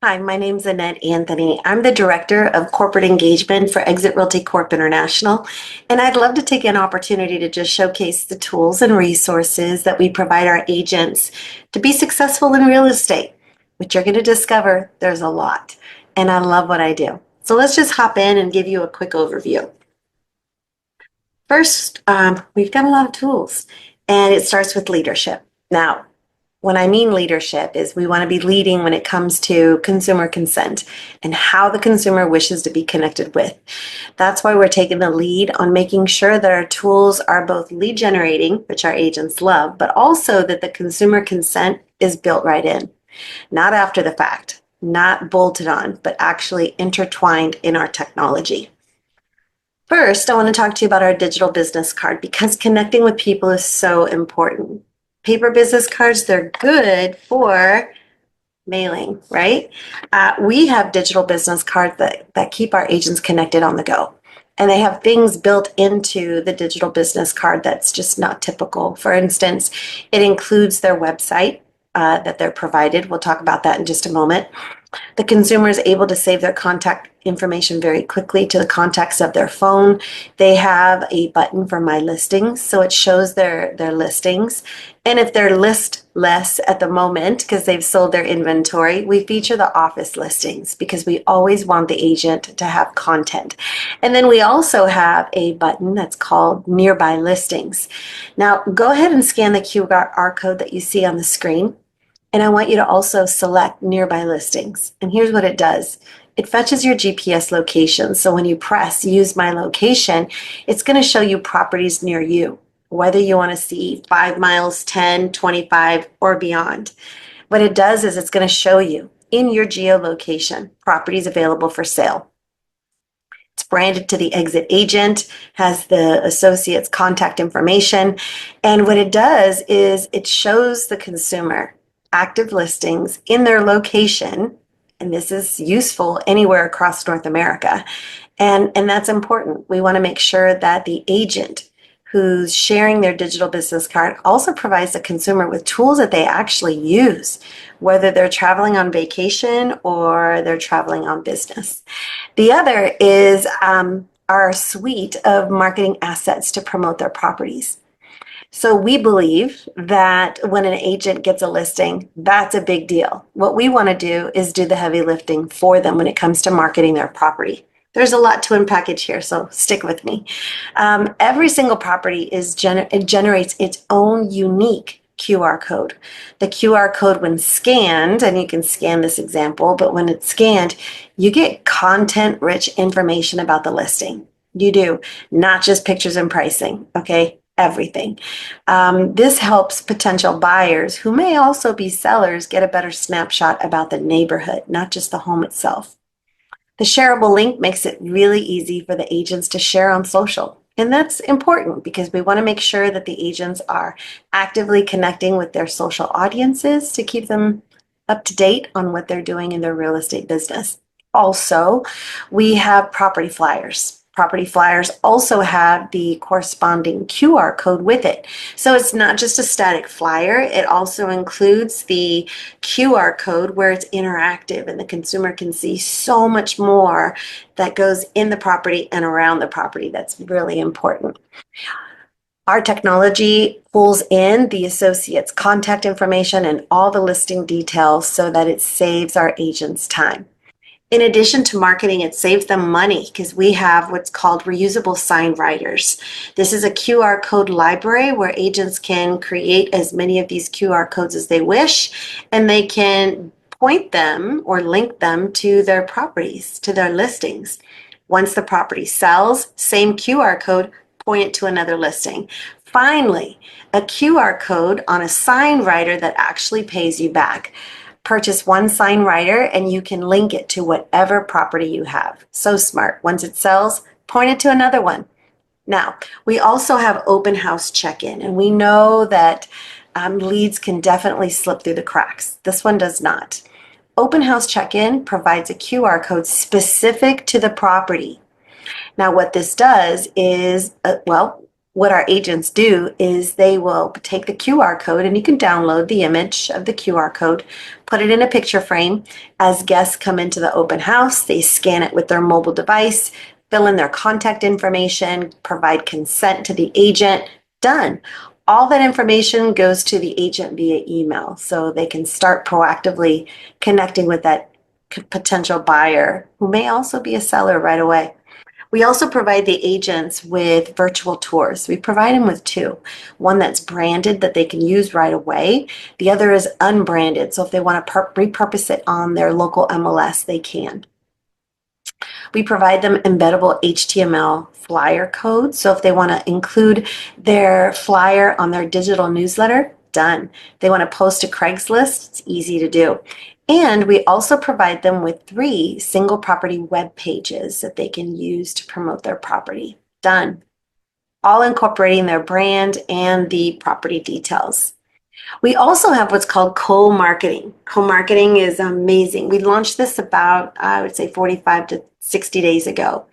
Hi, my name's Annette Anthony. I'm the Director of Corporate Engagement for Exit Realty Corp International, and I'd love to take an opportunity to just showcase the tools and resources that we provide our agents to be successful in real estate, which you're going to discover there's a lot, and I love what I do. So let's just hop in and give you a quick overview. First, we've got a lot of tools, and it starts with leadership. Now, when I mean leadership is we want to be leading when it comes to consumer consent and how the consumer wishes to be connected with. That's why we're taking the lead on making sure that our tools are both lead generating, which our agents love, but also that the consumer consent is built right in, not after the fact, not bolted on, but actually intertwined in our technology. First, I want to talk to you about our digital business card because connecting with people is so important. Paper business cards, they're good for mailing, right? We have digital business cards that keep our agents connected on the go. And they have things built into the digital business card that's just not typical. For instance, it includes their website that they're provided. We'll talk about that in just a moment. The consumer is able to save their contact information very quickly to the contacts of their phone. They have a button for My Listings, so it shows their listings. And if they're listless at the moment because they've sold their inventory, we feature the office listings because we always want the agent to have content. And then we also have a button that's called Nearby Listings. Now, go ahead and scan the QR code that you see on the screen. And I want you to also select Nearby Listings. And here's what it does. It fetches your GPS location. So when you press Use My Location, it's going to show you properties near you, whether you want to see 5 miles, 10, 25, or beyond. What it does is it's going to show you in your geolocation properties available for sale. It's branded to the exit agent, has the associate's contact information. And what it does is it shows the consumer active listings in their location, and this is useful anywhere across North America. And that's important. We want to make sure that the agent who's sharing their digital business card also provides the consumer with tools that they actually use, whether they're traveling on vacation or they're traveling on business. The other is our suite of marketing assets to promote their properties. So we believe that when an agent gets a listing, that's a big deal. What we want to do is do the heavy lifting for them when it comes to marketing their property. There's a lot to unpackage here, so stick with me. Every single property it generates its own unique QR code. The QR code, when scanned, and you can scan this example, but when it's scanned, you get content-rich information about the listing. You do, not just pictures and pricing, okay? Everything. This helps potential buyers who may also be sellers get a better snapshot about the neighborhood, not just the home itself. The shareable link makes it really easy for the agents to share on social. And that's important because we want to make sure that the agents are actively connecting with their social audiences to keep them up to date on what they're doing in their real estate business. Also, we have property flyers. Property flyers also have the corresponding QR code with it. So it's not just a static flyer, it also includes the QR code where it's interactive and the consumer can see so much more that goes in the property and around the property. That's really important. Our technology pulls in the associate's contact information and all the listing details so that it saves our agents time. In addition to marketing, it saves them money because we have what's called reusable sign writers. This is a QR code library where agents can create as many of these QR codes as they wish, and they can point them or link them to their properties, to their listings. Once the property sells, same QR code, point it to another listing. Finally, a QR code on a sign writer that actually pays you back. Purchase one sign writer and you can link it to whatever property you have. So smart. Once it sells, point it to another one. Now, we also have open house check-in, and we know that leads can definitely slip through the cracks. This one does not. Open house check-in provides a QR code specific to the property. Now, what this does is, what our agents do is they will take the QR code, and you can download the image of the QR code, put it in a picture frame. As guests come into the open house, they scan it with their mobile device, fill in their contact information, provide consent to the agent. Done. All that information goes to the agent via email, so they can start proactively connecting with that potential buyer who may also be a seller right away. We also provide the agents with virtual tours. We provide them with two. One that's branded that they can use right away. The other is unbranded. So if they want to repurpose it on their local MLS, they can. We provide them embeddable HTML flyer codes. So if they want to include their flyer on their digital newsletter, done. They want to post to Craigslist, it's easy to do. And we also provide them with 3 single property web pages that they can use to promote their property. Done. All incorporating their brand and the property details. We also have what's called co-marketing. Co-marketing is amazing. We launched this about, I would say, 45 to 60 days ago.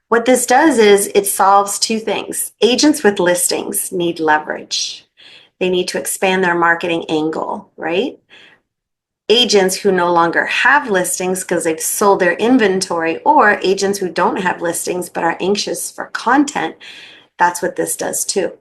What this does is it solves 2 things. Agents with listings need leverage. They need to expand their marketing angle, right? Agents who no longer have listings because they've sold their inventory, or agents who don't have listings but are anxious for content, that's what this does too.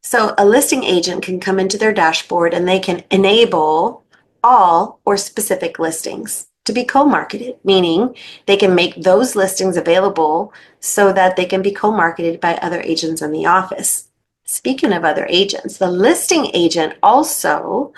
So a listing agent can come into their dashboard and they can enable all or specific listings to be co-marketed, meaning they can make those listings available so that they can be co-marketed by other agents in the office. Speaking of other agents, the listing agent also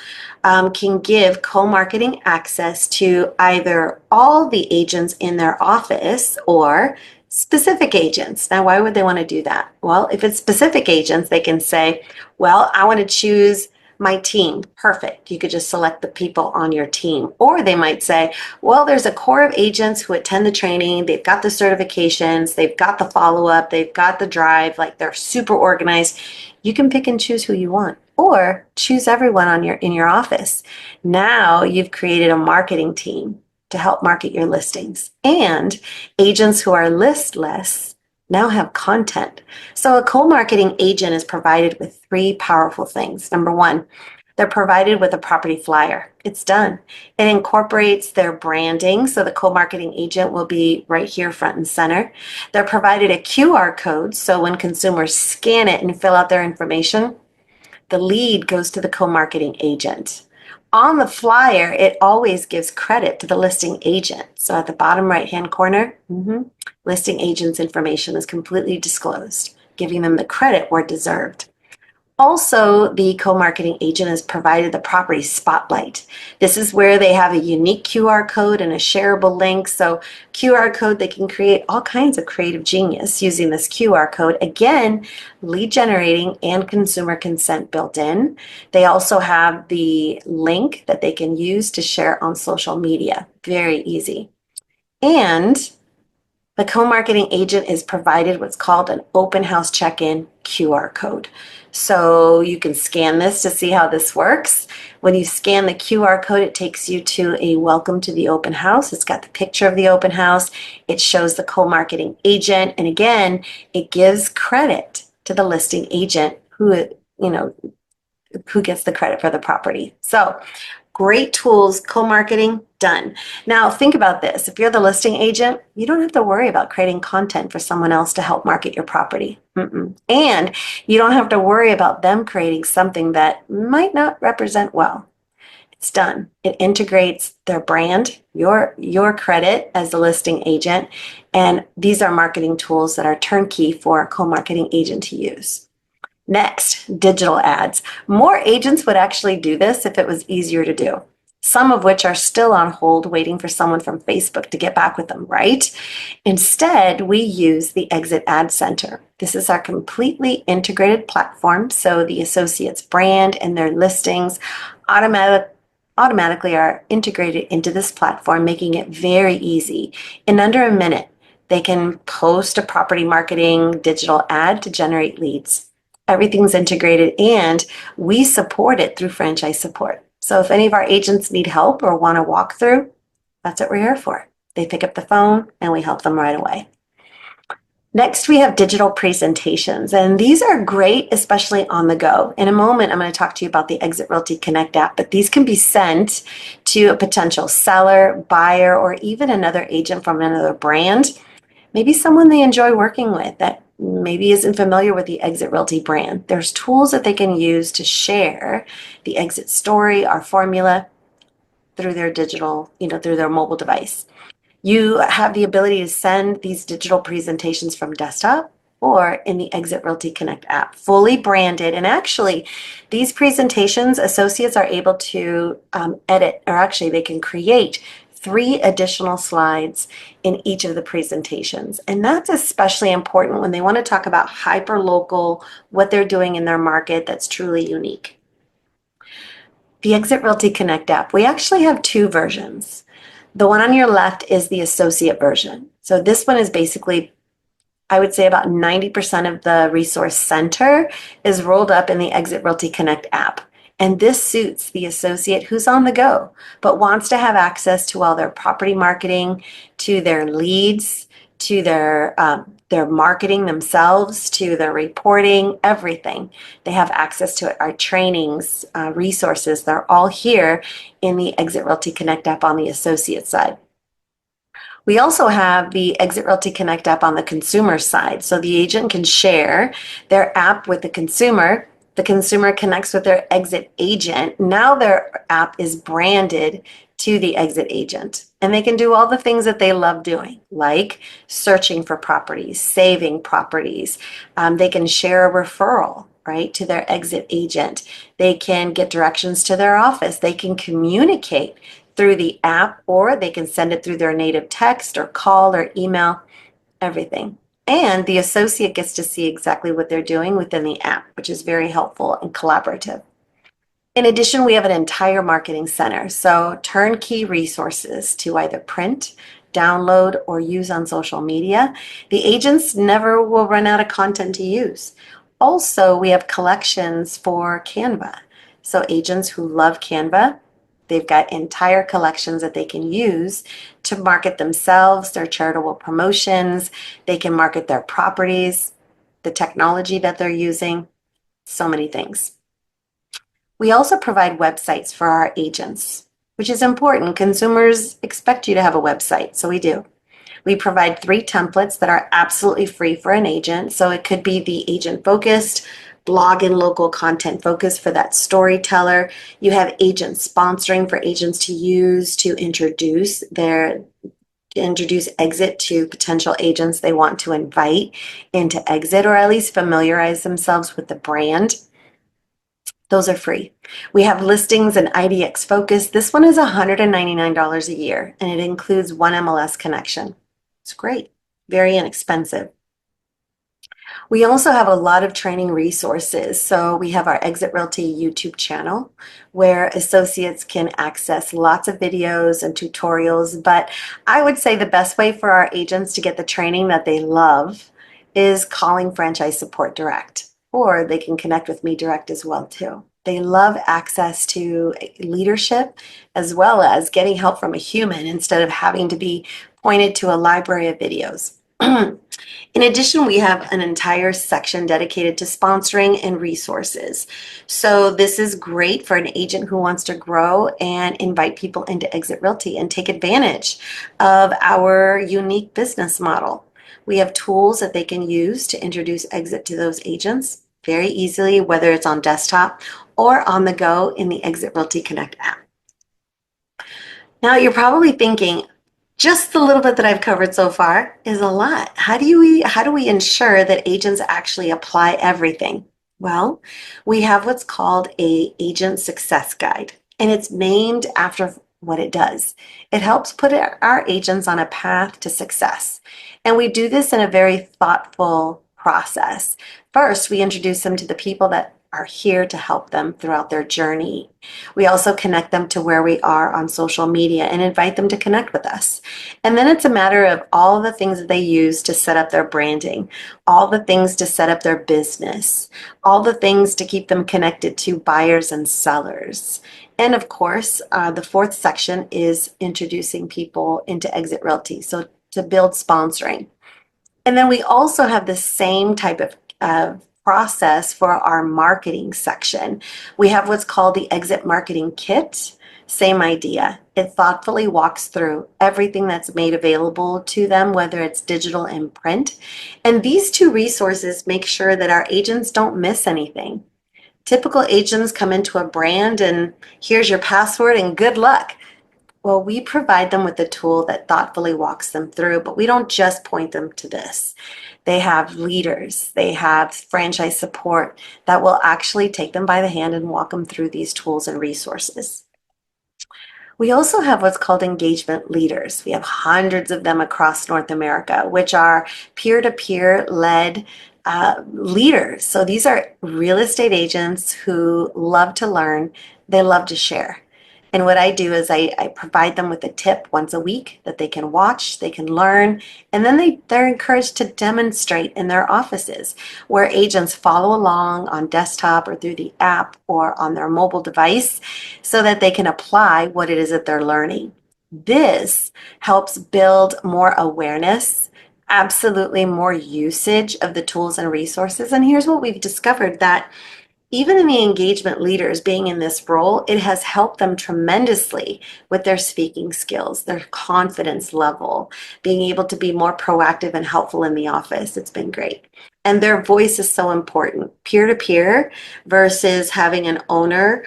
can give co-marketing access to either all the agents in their office or specific agents. Now, why would they want to do that? Well, if it's specific agents, they can say, well, I want to choose my team. Perfect. You could just select the people on your team. Or they might say, well, there's a core of agents who attend the training. They've got the certifications. They've got the follow-up. They've got the drive. Like, they're super organized. You can pick and choose who you want, or choose everyone in your office. Now you've created a marketing team to help market your listings. And agents who are listless now have content. So a co-marketing agent is provided with 3 powerful things. Number 1, they're provided with a property flyer. It's done. It incorporates their branding, so the co-marketing agent will be right here front and center. They're provided a QR code, so when consumers scan it and fill out their information, the lead goes to the co-marketing agent. On the flyer, it always gives credit to the listing agent. So at the bottom right-hand corner, listing agent's information is completely disclosed, giving them the credit where deserved. Also, the co-marketing agent has provided the property spotlight. This is where they have a unique QR code and a shareable link. So QR code, they can create all kinds of creative genius using this QR code. Again, lead generating and consumer consent built in. They also have the link that they can use to share on social media. Very easy. And the co-marketing agent is provided what's called an open house check-in QR code. So you can scan this to see how this works. When you scan the QR code, it takes you to a welcome to the open house. It's got the picture of the open house. It shows the co-marketing agent. And again, it gives credit to the listing agent who gets the credit for the property. So great tools, co-marketing, done. Now think about this. If you're the listing agent, you don't have to worry about creating content for someone else to help market your property. And you don't have to worry about them creating something that might not represent well. It's done. It integrates their brand, your credit as the listing agent, and these are marketing tools that are turnkey for a co-marketing agent to use. Next, digital ads. More agents would actually do this if it was easier to do, some of which are still on hold waiting for someone from Facebook to get back with them, right? Instead, we use the Exit Ad Center. This is our completely integrated platform, so the associate's brand and their listings automatically are integrated into this platform, making it very easy. In under a minute, they can post a property marketing digital ad to generate leads. Everything's integrated, and we support it through franchise support. So if any of our agents need help or want to walk through, that's what we're here for. They pick up the phone and we help them right away. Next, we have digital presentations, and these are great, especially on the go. In a moment, I'm going to talk to you about the Exit Realty Connect app, but these can be sent to a potential seller, buyer, or even another agent from another brand. Maybe someone they enjoy working with that maybe isn't familiar with the Exit Realty brand. There's tools that they can use to share the exit story, our formula through their digital, through their mobile device. You have the ability to send these digital presentations from desktop or in the Exit Realty Connect app, fully branded. And actually, these presentations, associates are able to edit, or actually, they can create 3 additional slides in each of the presentations. And that's especially important when they want to talk about hyper local, what they're doing in their market that's truly unique. The Exit Realty Connect app, we actually have 2 versions. The one on your left is the associate version. So this one is basically, I would say about 90% of the resource center is rolled up in the Exit Realty Connect app. And this suits the associate who's on the go, but wants to have access to all their property marketing, to their leads, to their marketing themselves, to their reporting, everything. They have access to it. Our trainings, resources, they're all here in the Exit Realty Connect app on the associate side. We also have the Exit Realty Connect app on the consumer side. So the agent can share their app with the consumer. The consumer connects with their exit agent. Now their app is branded to the exit agent. And they can do all the things that they love doing, like searching for properties, saving properties. They can share a referral, right, to their exit agent. They can get directions to their office. They can communicate through the app, or they can send it through their native text or call or email, everything. And the associate gets to see exactly what they're doing within the app, which is very helpful and collaborative. In addition, we have an entire marketing center, so turnkey resources to either print, download, or use on social media. The agents never will run out of content to use. Also, we have collections for Canva. So agents who love Canva, they've got entire collections that they can use to market themselves, their charitable promotions. They can market their properties, the technology that they're using, so many things. We also provide websites for our agents, which is important. Consumers expect you to have a website, so we do. We provide 3 templates that are absolutely free for an agent. So it could be the agent focused, blog and local content focused for that storyteller. You have agent sponsoring for agents to use to introduce exit to potential agents they want to invite into exit, or at least familiarize themselves with the brand. Those are free. We have listings and IDX Focus. This one is $199 a year, and it includes 1 MLS connection. It's great, very inexpensive. We also have a lot of training resources. So we have our Exit Realty YouTube channel where associates can access lots of videos and tutorials. But I would say the best way for our agents to get the training that they love is calling Franchise Support direct, or they can connect with me direct as well too. They love access to leadership as well as getting help from a human instead of having to be pointed to a library of videos. In addition, we have an entire section dedicated to sponsoring and resources. So this is great for an agent who wants to grow and invite people into Exit Realty and take advantage of our unique business model. We have tools that they can use to introduce Exit to those agents very easily, whether it's on desktop or on the go in the Exit Realty Connect app. Now you're probably thinking, just the little bit that I've covered so far is a lot. How do we ensure that agents actually apply everything? Well, we have what's called a agent success guide, and it's named after what it does. It helps put our agents on a path to success. And we do this in a very thoughtful process. First, we introduce them to the people that are here to help them throughout their journey. We also connect them to where we are on social media and invite them to connect with us. And then it's a matter of all the things that they use to set up their branding, all the things to set up their business, all the things to keep them connected to buyers and sellers. And of course, the 4th section is introducing people into Exit Realty. So to build sponsoring. And then we also have the same type of process for our marketing section. We have what's called the Exit Marketing Kit. Same idea. It thoughtfully walks through everything that's made available to them, whether it's digital and print. And these two resources make sure that our agents don't miss anything. Typical agents come into a brand and here's your password and good luck. Well, we provide them with a tool that thoughtfully walks them through, but we don't just point them to this. They have leaders, they have franchise support that will actually take them by the hand and walk them through these tools and resources. We also have what's called engagement leaders. We have hundreds of them across North America, which are peer to peer led leaders. So these are real estate agents who love to learn, they love to share. And what I do is I provide them with a tip once a week that they can watch, they can learn, and then they're encouraged to demonstrate in their offices where agents follow along on desktop or through the app or on their mobile device so that they can apply what it is that they're learning. This helps build more awareness, absolutely more usage of the tools and resources. And here's what we've discovered that even in the engagement leaders being in this role, it has helped them tremendously with their speaking skills, their confidence level, being able to be more proactive and helpful in the office. It's been great. And their voice is so important. Peer to peer versus having an owner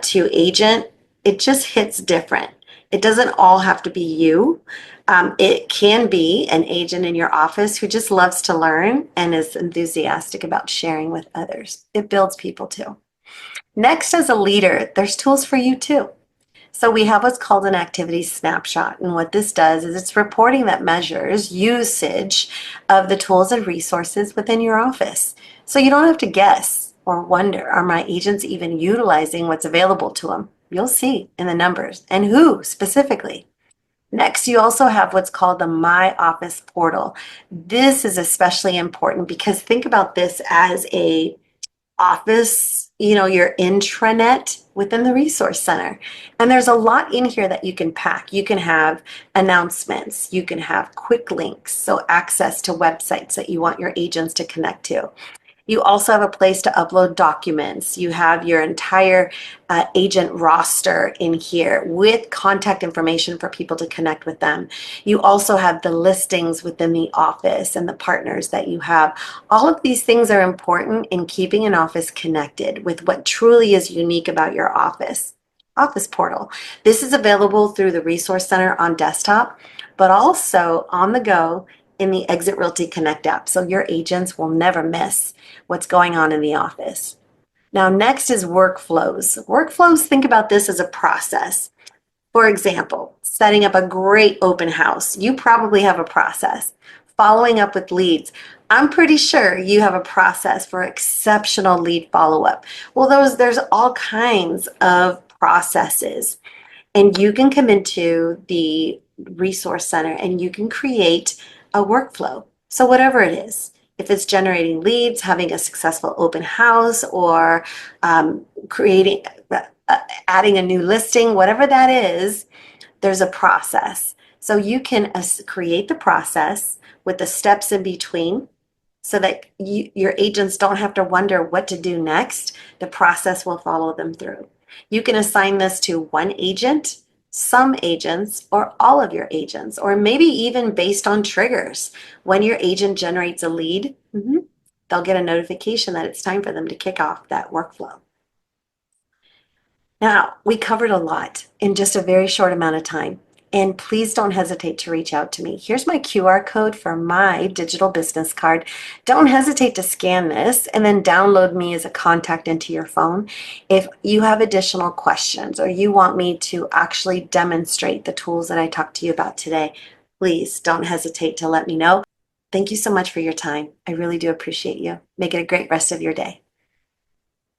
to agent, it just hits different. It doesn't all have to be you. It can be an agent in your office who just loves to learn and is enthusiastic about sharing with others. It builds people too. Next, as a leader, there's tools for you too. So we have what's called an activity snapshot. And what this does is it's reporting that measures usage of the tools and resources within your office. So you don't have to guess or wonder, are my agents even utilizing what's available to them? You'll see in the numbers and who specifically. Next, you also have what's called the My Office portal. This is especially important because think about this as a office, your intranet within the resource center. And there's a lot in here that you can pack. You can have announcements, you can have quick links, so access to websites that you want your agents to connect to. You also have a place to upload documents. You have your entire agent roster in here with contact information for people to connect with them. You also have the listings within the office and the partners that you have. All of these things are important in keeping an office connected with what truly is unique about your office. Office portal. This is available through the Resource Center on desktop, but also on the go in the Exit Realty Connect app. So your agents will never miss what's going on in the office. Now, next is workflows. Workflows, think about this as a process. For example, setting up a great open house. You probably have a process. Following up with leads. I'm pretty sure you have a process for exceptional lead follow-up. Well, there's all kinds of processes. And you can come into the resource center and you can create a workflow. So whatever it is, if it's generating leads, having a successful open house, or creating, adding a new listing, whatever that is, there's a process. So you can create the process with the steps in between so that your agents don't have to wonder what to do next. The process will follow them through. You can assign this to one agent, some agents, or all of your agents, or maybe even based on triggers. When your agent generates a lead, they'll get a notification that it's time for them to kick off that workflow. Now, we covered a lot in just a very short amount of time. And please don't hesitate to reach out to me. Here's my QR code for my digital business card. Don't hesitate to scan this and then download me as a contact into your phone. If you have additional questions or you want me to actually demonstrate the tools that I talked to you about today, please don't hesitate to let me know. Thank you so much for your time. I really do appreciate you. Make it a great rest of your day.